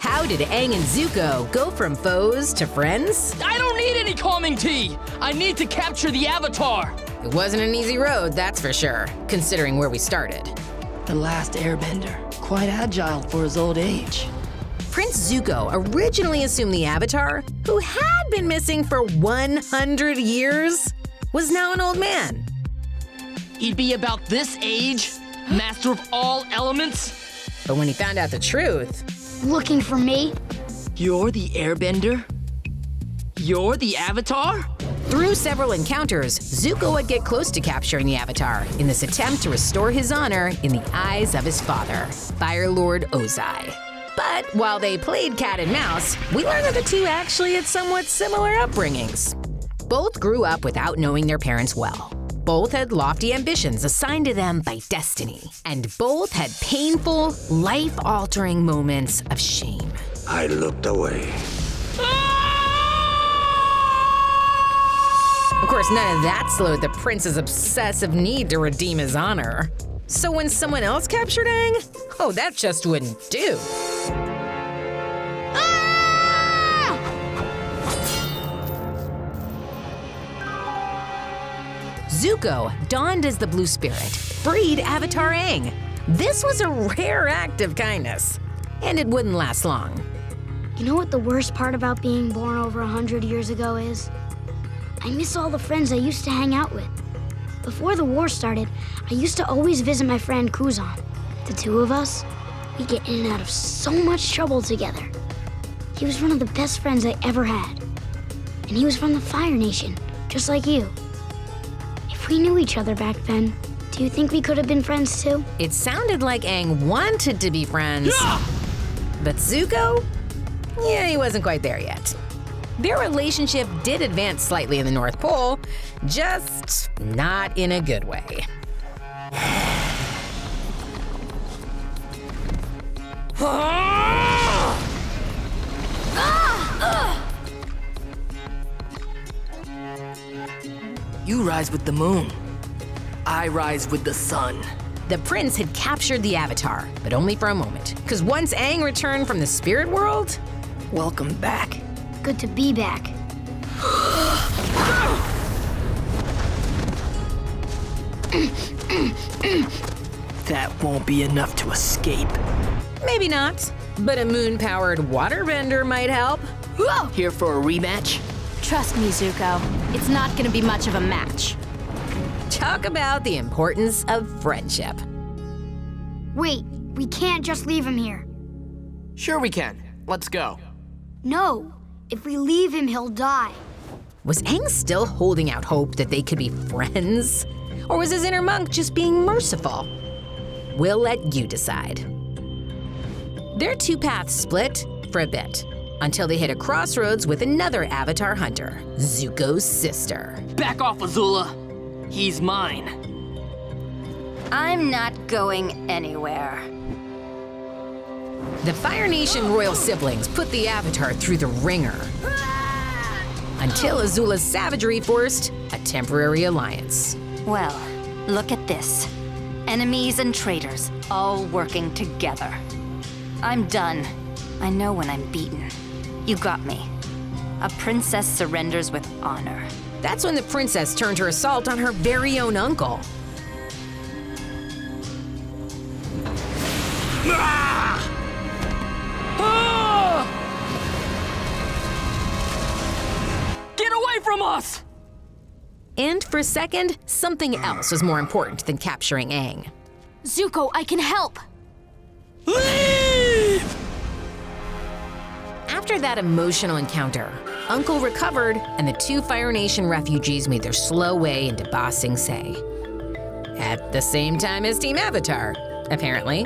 How did Aang and Zuko go from foes to friends? I don't need any calming tea! I need to capture the Avatar! It wasn't an easy road, that's for sure, considering where we started. The last airbender, quite agile for his old age. Prince Zuko originally assumed the Avatar, who had been missing for 100 years, was now an old man. He'd be about this age, master of all elements. But when he found out the truth, Looking for me? You're the airbender? You're the Avatar? through several encounters, Zuko would get close to capturing the Avatar in this attempt to restore his honor in the eyes of his father, Fire Lord Ozai. But while they played cat and mouse, we learned that the two actually had somewhat similar upbringings. Both grew up without knowing their parents well. Both had lofty ambitions assigned to them by destiny. And both had painful, life-altering moments of shame. I looked away. Of course, none of that slowed the prince's obsessive need to redeem his honor. So when someone else captured Aang, oh, that just wouldn't do. Zuko donned as the Blue Spirit, freed Avatar Aang. This was a rare act of kindness, and it wouldn't last long. You know what the worst part about being born over 100 years ago is? I miss all the friends I used to hang out with. Before the war started, I used to always visit my friend Kuzan. The two of us, we get in and out of so much trouble together. He was one of the best friends I ever had. And he was from the Fire Nation, just like you. If we knew each other back then, do you think we could have been friends too? It sounded like Aang wanted to be friends, but Zuko? Yeah, he wasn't quite there yet. Their relationship did advance slightly in the North Pole, just not in a good way. You rise with the moon. I rise with the sun. The prince had captured the Avatar, but only for a moment, because once Aang returned from the spirit world, Welcome back. Good to be back. That won't be enough to escape. maybe not, but a moon-powered waterbender might help. Here for a rematch? Trust me, Zuko. It's not gonna be much of a match. Talk about the importance of friendship. Wait, we can't just leave him here. Sure we can. Let's go. No, if we leave him, he'll die. Was Aang still holding out hope that they could be friends? Or was his inner monk just being merciful? We'll let you decide. Their two paths split for a bit, until they hit a crossroads with another Avatar hunter, Zuko's sister. Back off, Azula. He's mine. I'm not going anywhere. The Fire Nation royal siblings put the Avatar through the ringer, until Azula's savagery forced a temporary alliance. Well, look at this. Enemies and traitors, all working together. I'm done. I know when I'm beaten. You got me. A princess surrenders with honor. That's when the princess turned her assault on her very own uncle. Get away from us! And for a second, something else was more important than capturing Aang. Zuko, I can help! Leave! After that emotional encounter, Uncle recovered and the two Fire Nation refugees made their slow way into Ba Sing Se. At the same time as Team Avatar, apparently,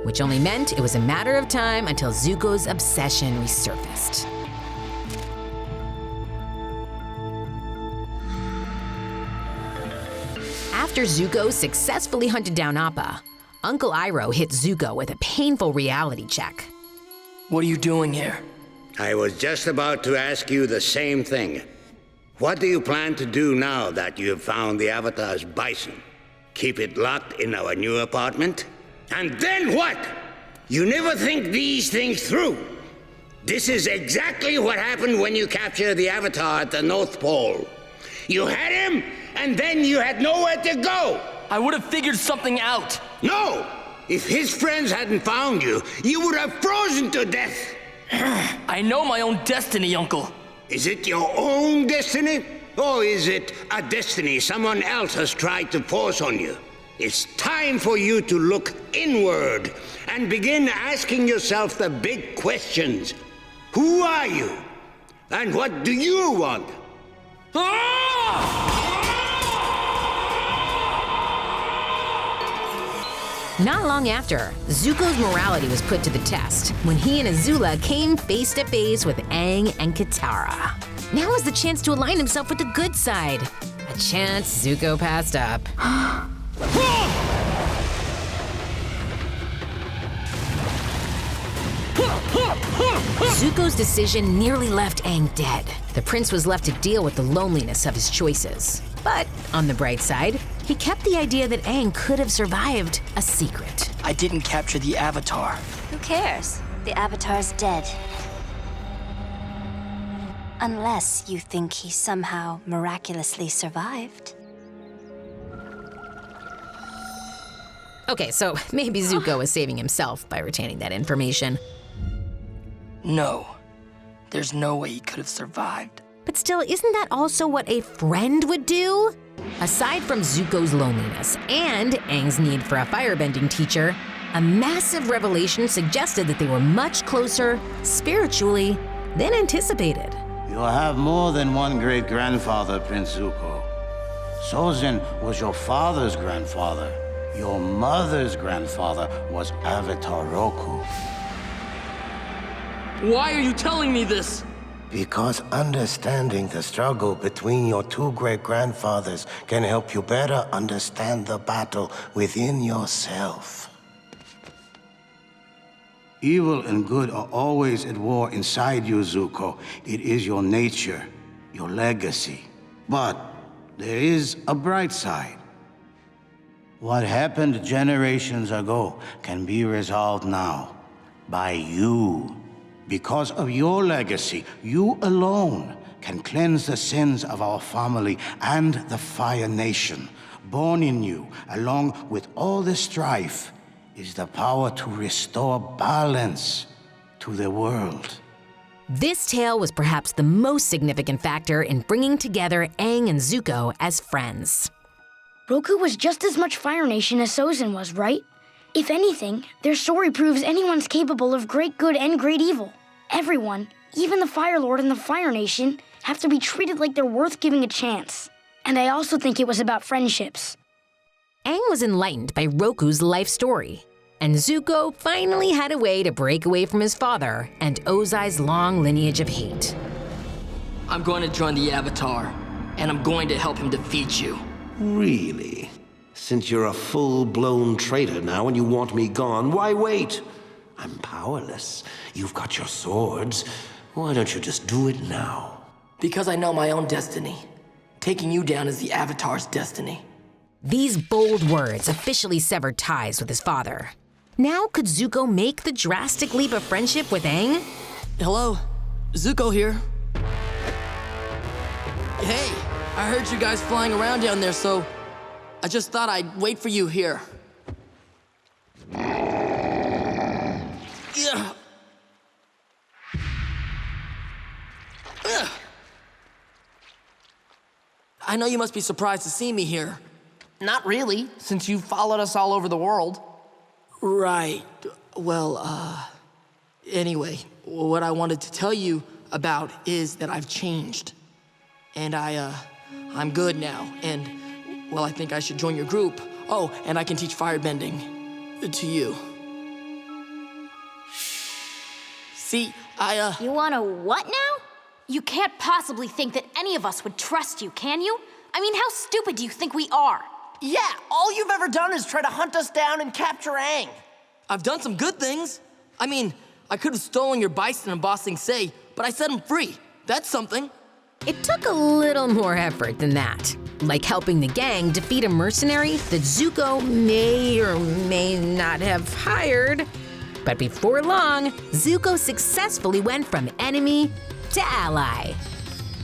which only meant it was a matter of time until Zuko's obsession resurfaced. After Zuko successfully hunted down Appa, Uncle Iroh hit Zuko with a painful reality check. What are you doing here? I was just about to ask you the same thing. What do you plan to do now that you have found the Avatar's bison? Keep it locked in our new apartment? And then what? You never think these things through. This is exactly what happened when you captured the Avatar at the North Pole. You had him, and then you had nowhere to go. I would have figured something out. No! If his friends hadn't found you, you would have frozen to death. I know my own destiny, Uncle. Is it your own destiny? Or is it a destiny someone else has tried to force on you? It's time for you to look inward and begin asking yourself the big questions. Who are you? And what do you want? Not long after, Zuko's morality was put to the test when he and Azula came face to face with Aang and Katara. Now was the chance to align himself with the good side. A chance Zuko passed up. Zuko's decision nearly left Aang dead. The prince was left to deal with the loneliness of his choices. But on the bright side, he kept the idea that Aang could have survived a secret. I didn't capture the Avatar. Who cares? The Avatar's dead. Unless you think he somehow miraculously survived. Okay, so maybe Zuko was saving himself by retaining that information. No. There's no way he could have survived. But still, isn't that also what a friend would do? Aside from Zuko's loneliness and Aang's need for a firebending teacher, a massive revelation suggested that they were much closer, spiritually, than anticipated. You have more than one great-grandfather, Prince Zuko. Sozin was your father's grandfather. Your mother's grandfather was Avatar Roku. Why are you telling me this? Because understanding the struggle between your two great-grandfathers can help you better understand the battle within yourself. Evil and good are always at war inside you, Zuko. It is your nature, your legacy. But there is a bright side. What happened generations ago can be resolved now by you. Because of your legacy, you alone can cleanse the sins of our family and the Fire Nation. Born in you, along with all the strife, is the power to restore balance to the world. This tale was perhaps the most significant factor in bringing together Aang and Zuko as friends. Roku was just as much Fire Nation as Sozin was, right? If anything, their story proves anyone's capable of great good and great evil. Everyone, even the Fire Lord and the Fire Nation, have to be treated like they're worth giving a chance. And I also think it was about friendships. Aang was enlightened by Roku's life story, and Zuko finally had a way to break away from his father and Ozai's long lineage of hate. I'm going to join the Avatar, and I'm going to help him defeat you. Really? Since you're a full-blown traitor now and you want me gone, why wait? I'm powerless. You've got your swords. Why don't you just do it now? Because I know my own destiny. Taking you down is the Avatar's destiny. These bold words officially severed ties with his father. Now could Zuko make the drastic leap of friendship with Aang? Hello, Zuko here. Hey, I heard you guys flying around down there, so I just thought I'd wait for you here. Yeah. I know you must be surprised to see me here. Not really, since you followed us all over the world. Right. Well, anyway, what I wanted to tell you about is that I've changed. And I'm good now, and, well, I think I should join your group. Oh, and I can teach firebending to you. See, You wanna what now? You can't possibly think that any of us would trust you, can you? I mean, how stupid do you think we are? Yeah, all you've ever done is try to hunt us down and capture Aang. I've done some good things. I mean, I could have stolen your bison in Ba Sing Se, but I set him free. That's something. It took a little more effort than that, like helping the gang defeat a mercenary that Zuko may or may not have hired. But before long, Zuko successfully went from enemy to ally.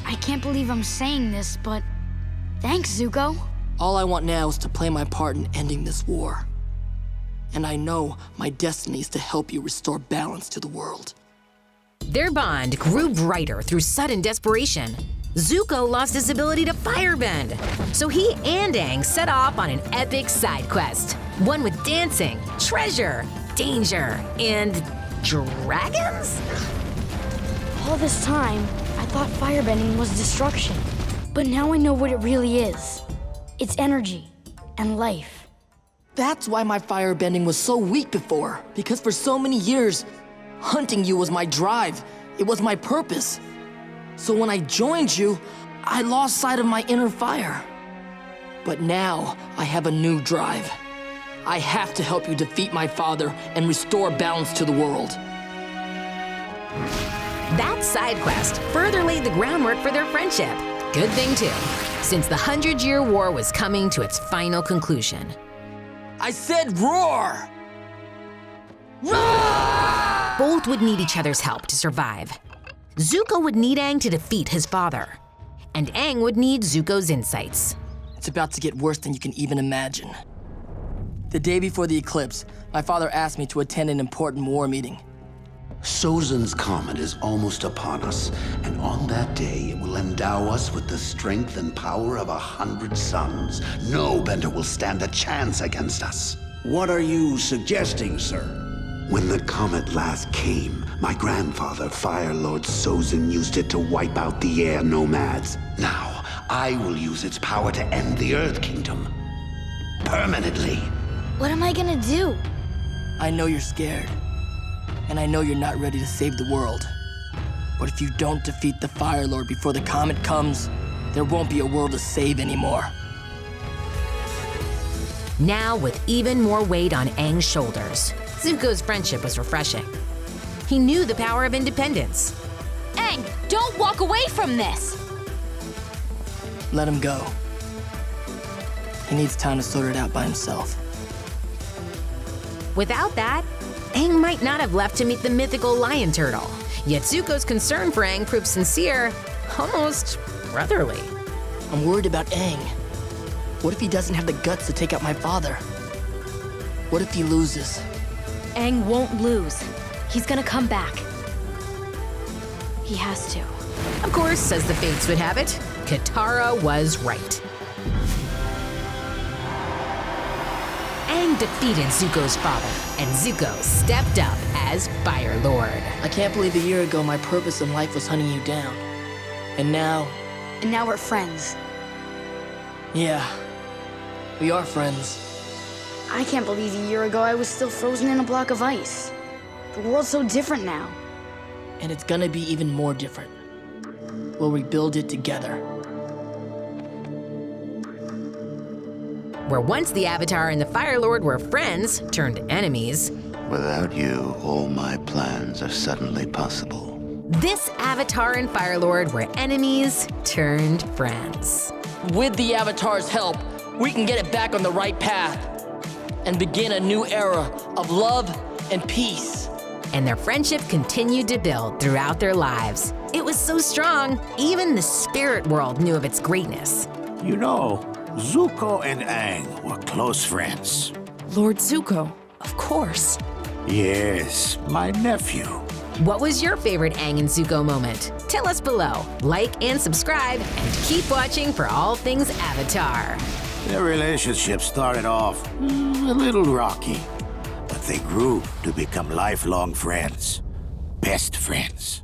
I can't believe I'm saying this, but thanks, Zuko. All I want now is to play my part in ending this war. And I know my destiny is to help you restore balance to the world. Their bond grew brighter through sudden desperation. Zuko lost his ability to firebend, so he and Aang set off on an epic side quest. One with dancing, treasure, danger, and dragons? All this time, I thought firebending was destruction. But now I know what it really is. It's energy and life. That's why my firebending was so weak before, because for so many years, hunting you was my drive. It was my purpose. So when I joined you, I lost sight of my inner fire. But now, I have a new drive. I have to help you defeat my father and restore balance to the world. That side quest further laid the groundwork for their friendship. Good thing too, since the 100-Year War was coming to its final conclusion. I said roar! Both would need each other's help to survive. Zuko would need Aang to defeat his father, and Aang would need Zuko's insights. It's about to get worse than you can even imagine. The day before the eclipse, my father asked me to attend an important war meeting. Sozin's comet is almost upon us, and on that day it will endow us with the strength and power of 100 suns. No bender will stand a chance against us. What are you suggesting, sir? When the comet last came, my grandfather, Fire Lord Sozin, used it to wipe out the air nomads. Now, I will use its power to end the Earth Kingdom. Permanently. What am I gonna do? I know you're scared. And I know you're not ready to save the world. But if you don't defeat the Fire Lord before the comet comes, there won't be a world to save anymore. Now, with even more weight on Aang's shoulders, Zuko's friendship was refreshing. He knew the power of independence. Aang, don't walk away from this! Let him go. He needs time to sort it out by himself. Without that, Aang might not have left to meet the mythical lion turtle. Yet Zuko's concern for Aang proved sincere, almost brotherly. I'm worried about Aang. What if he doesn't have the guts to take out my father? What if he loses? Aang won't lose. He's gonna come back. He has to. Of course, as the fates would have it, Katara was right. Aang defeated Zuko's father, and Zuko stepped up as Fire Lord. I can't believe a year ago my purpose in life was hunting you down. And now... And now we're friends. Yeah, we are friends. I can't believe a year ago I was still frozen in a block of ice. The world's so different now. And it's gonna be even more different. We'll rebuild it together. Where once the Avatar and the Fire Lord were friends turned enemies, Without you, all my plans are suddenly possible. this Avatar and Fire Lord were enemies turned friends. With the Avatar's help, we can get it back on the right path and begin a new era of love and peace. And their friendship continued to build throughout their lives. It was so strong, even the spirit world knew of its greatness. You know, Zuko and Aang were close friends. Lord Zuko, of course. Yes, my nephew. What was your favorite Aang and Zuko moment? Tell us below. Like and subscribe, and keep watching for all things Avatar. Their relationship started off a little rocky, but they grew to become lifelong friends. Best friends.